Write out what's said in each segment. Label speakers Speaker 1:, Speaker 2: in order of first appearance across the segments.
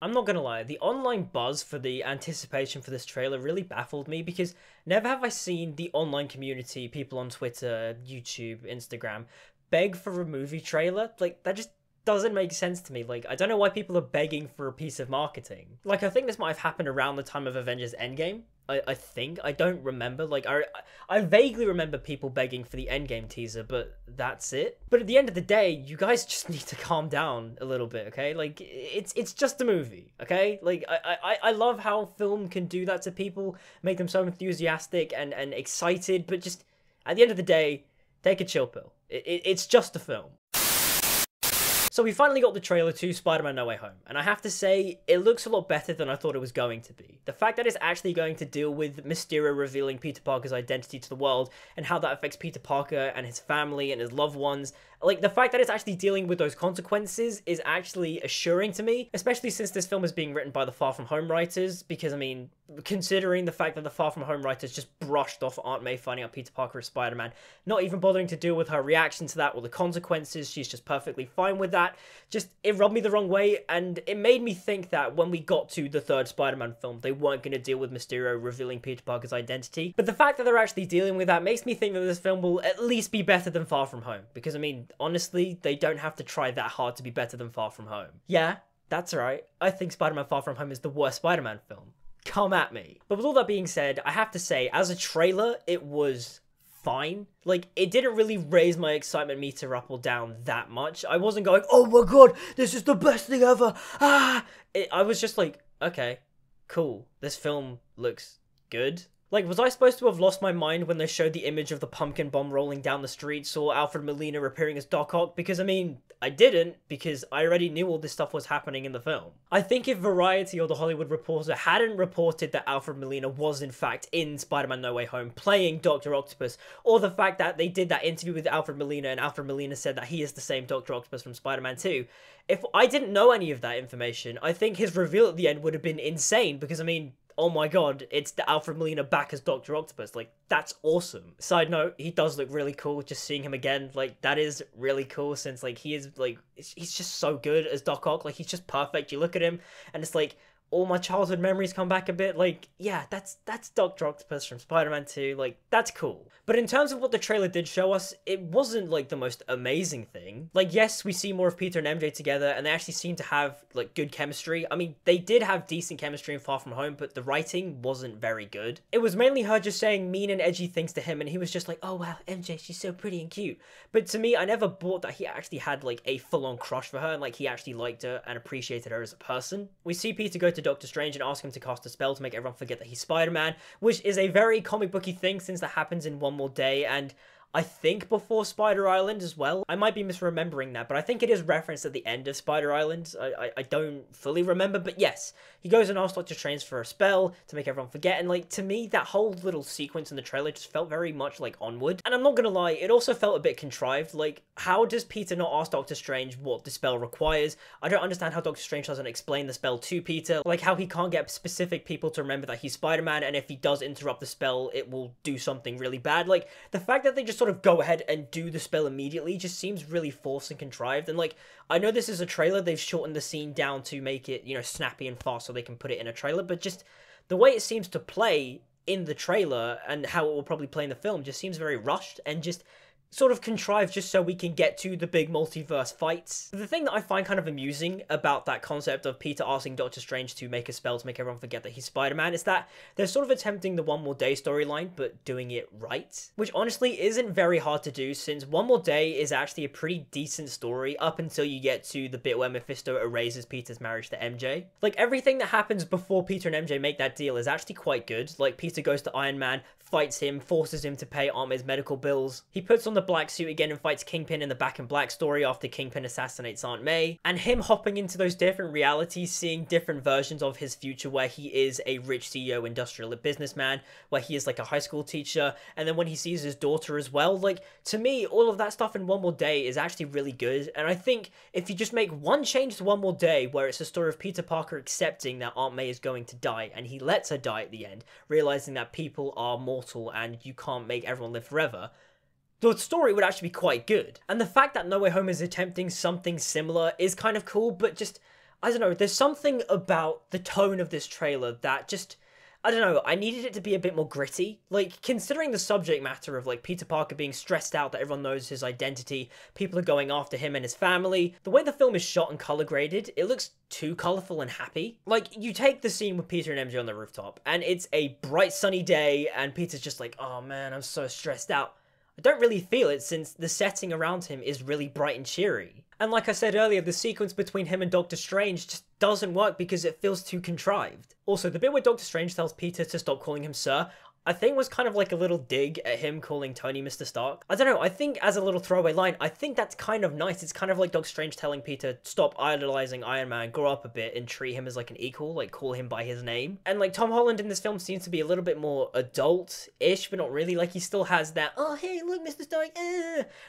Speaker 1: I'm not gonna lie, the online buzz for the anticipation for this trailer really baffled me because never have I seen the online community, people on Twitter, YouTube, Instagram, beg for a movie trailer. Like, that just doesn't make sense to me. Like, I don't know why people are begging for a piece of marketing. Like, I think this might have happened around the time of Avengers Endgame. I think. I don't remember. Like, I vaguely remember people begging for the Endgame teaser, but that's it. But at the end of the day, you guys just need to calm down a little bit, okay? Like, it's just a movie, okay? Like, I love how film can do that to people, make them so enthusiastic and excited, but just, at the end of the day, take a chill pill. It's just a film. So we finally got the trailer to Spider-Man No Way Home, and I have to say, it looks a lot better than I thought it was going to be. The fact that it's actually going to deal with Mysterio revealing Peter Parker's identity to the world, and how that affects Peter Parker and his family and his loved ones, like, the fact that it's actually dealing with those consequences is actually assuring to me, especially since this film is being written by the Far From Home writers, because, I mean, considering the fact that the Far From Home writers just brushed off Aunt May finding out Peter Parker is Spider-Man, not even bothering to deal with her reaction to that or the consequences, she's just perfectly fine with that. Just, it rubbed me the wrong way, and it made me think that when we got to the third Spider-Man film, they weren't going to deal with Mysterio revealing Peter Parker's identity. But the fact that they're actually dealing with that makes me think that this film will at least be better than Far From Home, because, I mean, honestly, they don't have to try that hard to be better than Far From Home. Yeah, that's right. I think Spider-Man Far From Home is the worst Spider-Man film. Come at me. But with all that being said, I have to say, as a trailer, it was fine. Like, it didn't really raise my excitement meter up or down that much. I wasn't going, oh my god, this is the best thing ever. I was just like, okay, cool. This film looks good. Like, was I supposed to have lost my mind when they showed the image of the pumpkin bomb rolling down the street, saw Alfred Molina appearing as Doc Ock? Because, I mean, I didn't, because I already knew all this stuff was happening in the film. I think if Variety or The Hollywood Reporter hadn't reported that Alfred Molina was in fact in Spider-Man No Way Home playing Dr. Octopus, or the fact that they did that interview with Alfred Molina and Alfred Molina said that he is the same Dr. Octopus from Spider-Man 2, if I didn't know any of that information, I think his reveal at the end would have been insane, because, I mean, oh my god, it's the Alfred Molina back as Dr. Octopus. Like, that's awesome. Side note, he does look really cool. Just seeing him again, like, that is really cool since, like, he is, like, he's just so good as Doc Ock. Like, he's just perfect. You look at him, and it's like, all my childhood memories come back a bit. Like, yeah, that's Dr. Octopus from Spider-Man 2. Like, that's cool. But in terms of what the trailer did show us, it wasn't, like, the most amazing thing. Like, yes, we see more of Peter and MJ together, and they actually seem to have, like, good chemistry. I mean, they did have decent chemistry in Far From Home, but the writing wasn't very good. It was mainly her just saying mean and edgy things to him, and he was just like, oh, wow, MJ, she's so pretty and cute. But to me, I never bought that he actually had, like, a full-on crush for her, and, like, he actually liked her and appreciated her as a person. We see Peter go to Doctor Strange and ask him to cast a spell to make everyone forget that he's Spider-Man, which is a very comic booky thing since that happens in One More Day, and I think before Spider Island as well. I might be misremembering that, but I think it is referenced at the end of Spider Island. I don't fully remember, but yes. He goes and asks Doctor Strange for a spell to make everyone forget, and, like, to me, that whole little sequence in the trailer just felt very much like Onward. And I'm not gonna lie, it also felt a bit contrived. Like, how does Peter not ask Doctor Strange what the spell requires? I don't understand how Doctor Strange doesn't explain the spell to Peter, like how he can't get specific people to remember that he's Spider-Man, and if he does interrupt the spell, it will do something really bad. Like, the fact that they just sort of go ahead and do the spell immediately just seems really forced and contrived. And, like, I know this is a trailer, they've shortened the scene down to make it, you know, snappy and fast so they can put it in a trailer, but just the way it seems to play in the trailer and how it will probably play in the film just seems very rushed and just sort of contrived just so we can get to the big multiverse fights. The thing that I find kind of amusing about that concept of Peter asking Doctor Strange to make a spell to make everyone forget that he's Spider-Man is that they're sort of attempting the One More Day storyline, but doing it right. Which honestly isn't very hard to do, since One More Day is actually a pretty decent story up until you get to the bit where Mephisto erases Peter's marriage to MJ. Like, everything that happens before Peter and MJ make that deal is actually quite good. Like, Peter goes to Iron Man, fights him, forces him to pay Aunt May's medical bills. He puts on the black suit again and fights Kingpin in the Back in Black story after Kingpin assassinates Aunt May. And him hopping into those different realities, seeing different versions of his future where he is a rich CEO industrial businessman, where he is like a high school teacher, and then when he sees his daughter as well. Like, to me, all of that stuff in One More Day is actually really good. And I think if you just make one change to One More Day, where it's a story of Peter Parker accepting that Aunt May is going to die, and he lets her die at the end, realizing that people are mortal and you can't make everyone live forever, the story would actually be quite good. And the fact that No Way Home is attempting something similar is kind of cool, but just, I don't know, there's something about the tone of this trailer that just, I don't know, I needed it to be a bit more gritty. Like, considering the subject matter of, like, Peter Parker being stressed out that everyone knows his identity, people are going after him and his family, the way the film is shot and color graded, it looks too colorful and happy. Like, you take the scene with Peter and MJ on the rooftop, and it's a bright sunny day, and Peter's just like, oh man, I'm so stressed out. I don't really feel it since the setting around him is really bright and cheery. And like I said earlier, the sequence between him and Doctor Strange just doesn't work because it feels too contrived. Also, the bit where Doctor Strange tells Peter to stop calling him Sir, I think was kind of like a little dig at him calling Tony Mr. Stark. I don't know, I think as a little throwaway line, I think that's kind of nice. It's kind of like Doctor Strange telling Peter, stop idolizing Iron Man, grow up a bit and treat him as like an equal, like call him by his name. And like Tom Holland in this film seems to be a little bit more adult-ish, but not really. Like he still has that, oh hey, look Mr. Stark,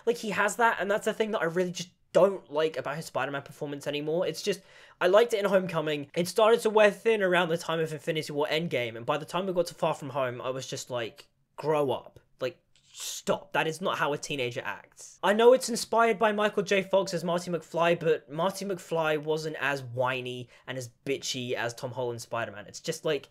Speaker 1: like he has that, and that's the thing that I really just don't like about his Spider-Man performance anymore. It's just, I liked it in Homecoming. It started to wear thin around the time of Infinity War Endgame, and by the time we got to Far From Home, I was just like, grow up. Like, stop. That is not how a teenager acts. I know it's inspired by Michael J. Fox as Marty McFly, but Marty McFly wasn't as whiny and as bitchy as Tom Holland's Spider-Man. It's just like,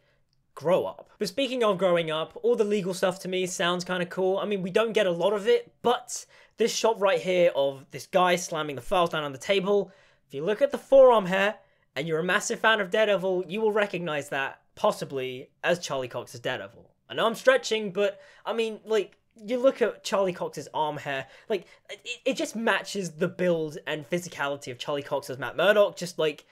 Speaker 1: grow up. But speaking of growing up, all the legal stuff to me sounds kind of cool. I mean, we don't get a lot of it, but this shot right here of this guy slamming the files down on the table, if you look at the forearm hair, and you're a massive fan of Daredevil, you will recognize that, possibly, as Charlie Cox's Daredevil. I know I'm stretching, but, I mean, like, you look at Charlie Cox's arm hair, like, it just matches the build and physicality of Charlie Cox as Matt Murdock, just like,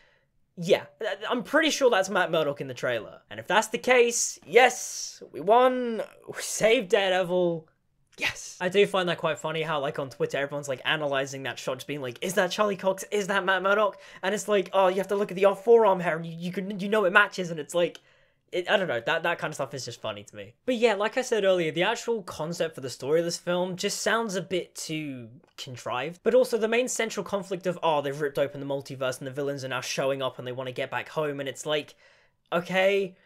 Speaker 1: yeah, I'm pretty sure that's Matt Murdock in the trailer. And if that's the case, yes, we won, we saved Daredevil, yes. I do find that quite funny how, like, on Twitter, everyone's, like, analysing that shot, just being like, is that Charlie Cox? Is that Matt Murdock? And it's like, oh, you have to look at the forearm hair, and you know it matches, and it's like, I don't know, that kind of stuff is just funny to me. But yeah, like I said earlier, the actual concept for the story of this film just sounds a bit too contrived. But also the main central conflict of, oh, they've ripped open the multiverse and the villains are now showing up and they want to get back home, and it's like, okay,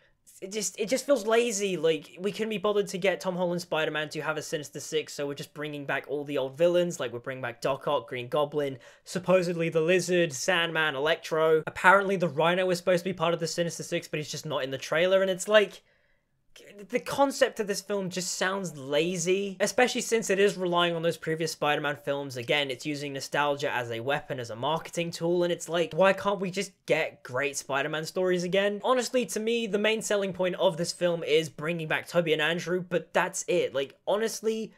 Speaker 1: it just feels lazy. Like, we couldn't be bothered to get Tom Holland Spider-Man to have a Sinister Six, so we're just bringing back all the old villains. Like, we're bringing back Doc Ock, Green Goblin, supposedly the Lizard, Sandman, Electro. Apparently the Rhino is supposed to be part of the Sinister Six, but he's just not in the trailer, and it's like, the concept of this film just sounds lazy, especially since it is relying on those previous Spider-Man films. Again, it's using nostalgia as a weapon, as a marketing tool, and it's like, why can't we just get great Spider-Man stories again? Honestly, to me, the main selling point of this film is bringing back Tobey and Andrew, but that's it. Like, honestly,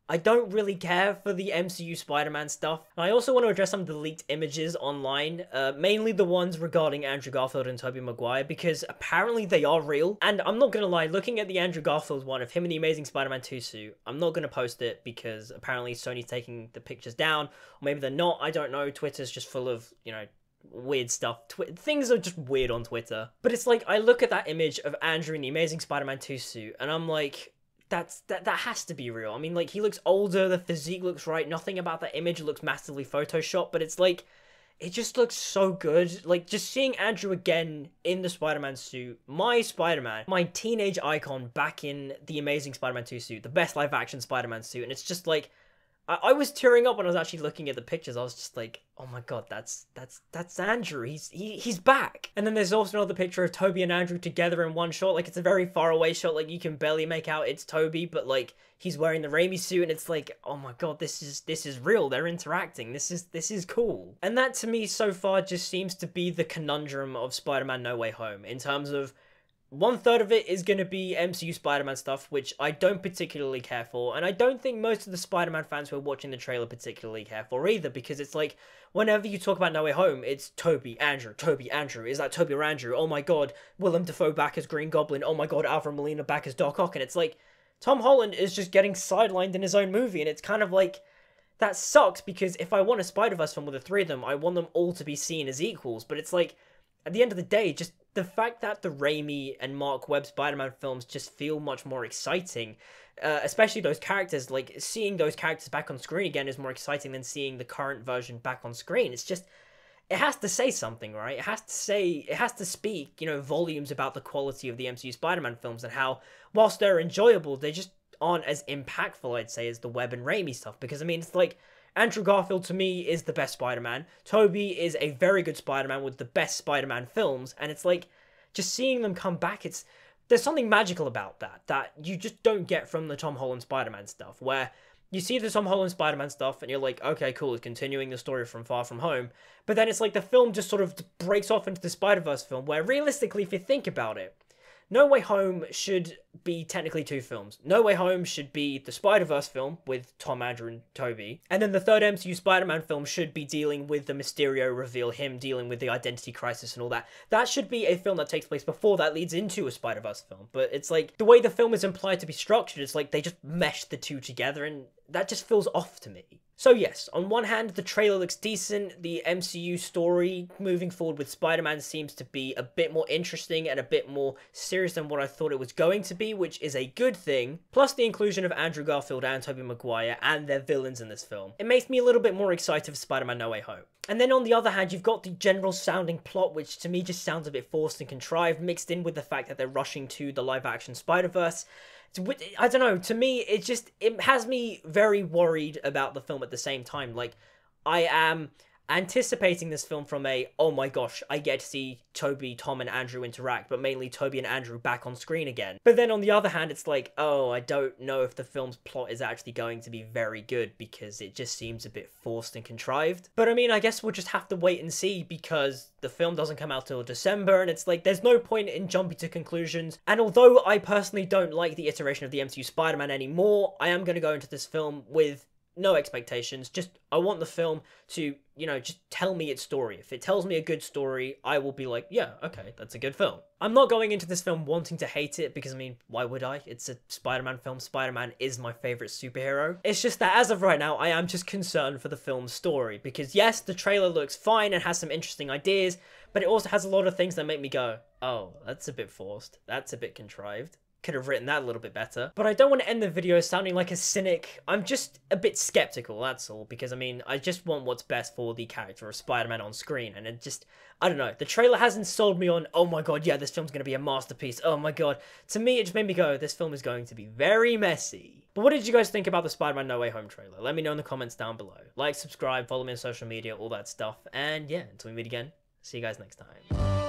Speaker 1: I don't really care for the MCU Spider-Man stuff. And I also want to address some of the leaked images online, mainly the ones regarding Andrew Garfield and Tobey Maguire, because apparently they are real. And I'm not gonna lie, looking at the Andrew Garfield one of him in the Amazing Spider-Man 2 suit, I'm not gonna post it because apparently Sony's taking the pictures down, or maybe they're not, I don't know. Twitter's just full of, you know, weird stuff. Things are just weird on Twitter. But it's like, I look at that image of Andrew in the Amazing Spider-Man 2 suit, and I'm like, that has to be real. I mean, like, he looks older, the physique looks right, nothing about that image looks massively photoshopped, but it's like, it just looks so good. Like, just seeing Andrew again in the Spider-Man suit, my Spider-Man, my teenage icon back in the Amazing Spider-Man 2 suit, the best live-action Spider-Man suit, and it's just like, I was tearing up when I was actually looking at the pictures. I was just like, oh my god, that's Andrew. He's back. And then there's also another picture of Tobey and Andrew together in one shot. Like, it's a very far away shot. Like, you can barely make out it's Tobey, but like, he's wearing the Raimi suit, and it's like, oh my god, this is real. They're interacting. This is cool. And that to me so far just seems to be the conundrum of Spider-Man No Way Home, in terms of 1/3 of it is going to be MCU Spider-Man stuff, which I don't particularly care for, and I don't think most of the Spider-Man fans who are watching the trailer particularly care for either, because it's like, whenever you talk about No Way Home, it's Tobey, Andrew, is that Tobey or Andrew? Oh my god, Willem Dafoe back as Green Goblin, oh my god, Alfred Molina back as Doc Ock, and it's like, Tom Holland is just getting sidelined in his own movie, and it's kind of like, that sucks, because if I want a Spider-Verse film with the three of them, I want them all to be seen as equals, but it's like, at the end of the day, just the fact that the Raimi and Mark Webb Spider-Man films just feel much more exciting, especially those characters, like, seeing those characters back on screen again is more exciting than seeing the current version back on screen. It's just, it has to say something, right? It has to speak, you know, volumes about the quality of the MCU Spider-Man films, and how, whilst they're enjoyable, they just aren't as impactful, I'd say, as the Webb and Raimi stuff, because, I mean, it's like, Andrew Garfield, to me, is the best Spider-Man. Tobey is a very good Spider-Man with the best Spider-Man films, and it's like, just seeing them come back, there's something magical about that you just don't get from the Tom Holland Spider-Man stuff, where you see the Tom Holland Spider-Man stuff and you're like, okay, cool, it's continuing the story from Far From Home, but then it's like the film just sort of breaks off into the Spider-Verse film, where realistically, if you think about it, No Way Home should be technically 2 films. No Way Home should be the Spider-Verse film with Tom, Andrew, and Tobey. And then the third MCU Spider-Man film should be dealing with the Mysterio reveal, him dealing with the identity crisis and all that. That should be a film that takes place before that leads into a Spider-Verse film. But it's like, the way the film is implied to be structured, it's like they just meshed the two together, and that just feels off to me. So yes, on one hand, the trailer looks decent, the MCU story moving forward with Spider-Man seems to be a bit more interesting and a bit more serious than what I thought it was going to be, which is a good thing, plus the inclusion of Andrew Garfield and Tobey Maguire and their villains in this film. It makes me a little bit more excited for Spider-Man No Way Home. And then on the other hand, you've got the general sounding plot, which to me just sounds a bit forced and contrived, mixed in with the fact that they're rushing to the live-action Spider-Verse. I don't know, to me, it has me very worried about the film at the same time. Like, I am anticipating this film from oh my gosh, I get to see Tobey, Tom, and Andrew interact, but mainly Tobey and Andrew back on screen again. But then on the other hand, it's like, oh, I don't know if the film's plot is actually going to be very good, because it just seems a bit forced and contrived. But I mean, I guess we'll just have to wait and see, because the film doesn't come out till December, and it's like, there's no point in jumping to conclusions. And although I personally don't like the iteration of the MCU Spider-Man anymore, I am going to go into this film with no expectations. Just, I want the film to, just tell me its story. If it tells me a good story, I will be like, yeah, okay, that's a good film. I'm not going into this film wanting to hate it, because, I mean, why would I? It's a Spider-Man film. Spider-Man is my favorite superhero. It's just that as of right now, I am just concerned for the film's story, because yes, the trailer looks fine and has some interesting ideas, but it also has a lot of things that make me go, oh, that's a bit forced. That's a bit contrived. Could have written that a little bit better. But I don't want to end the video sounding like a cynic. I'm just a bit skeptical, that's all, because I mean, I just want what's best for the character of Spider-Man on screen, and it just, I don't know, the trailer hasn't sold me on, oh my god, yeah, this film's gonna be a masterpiece, oh my god. To me, it just made me go, this film is going to be very messy. But what did you guys think about the Spider-Man No Way Home trailer? Let me know in the comments down below. Like, subscribe, follow me on social media, all that stuff, and yeah, until we meet again, see you guys next time.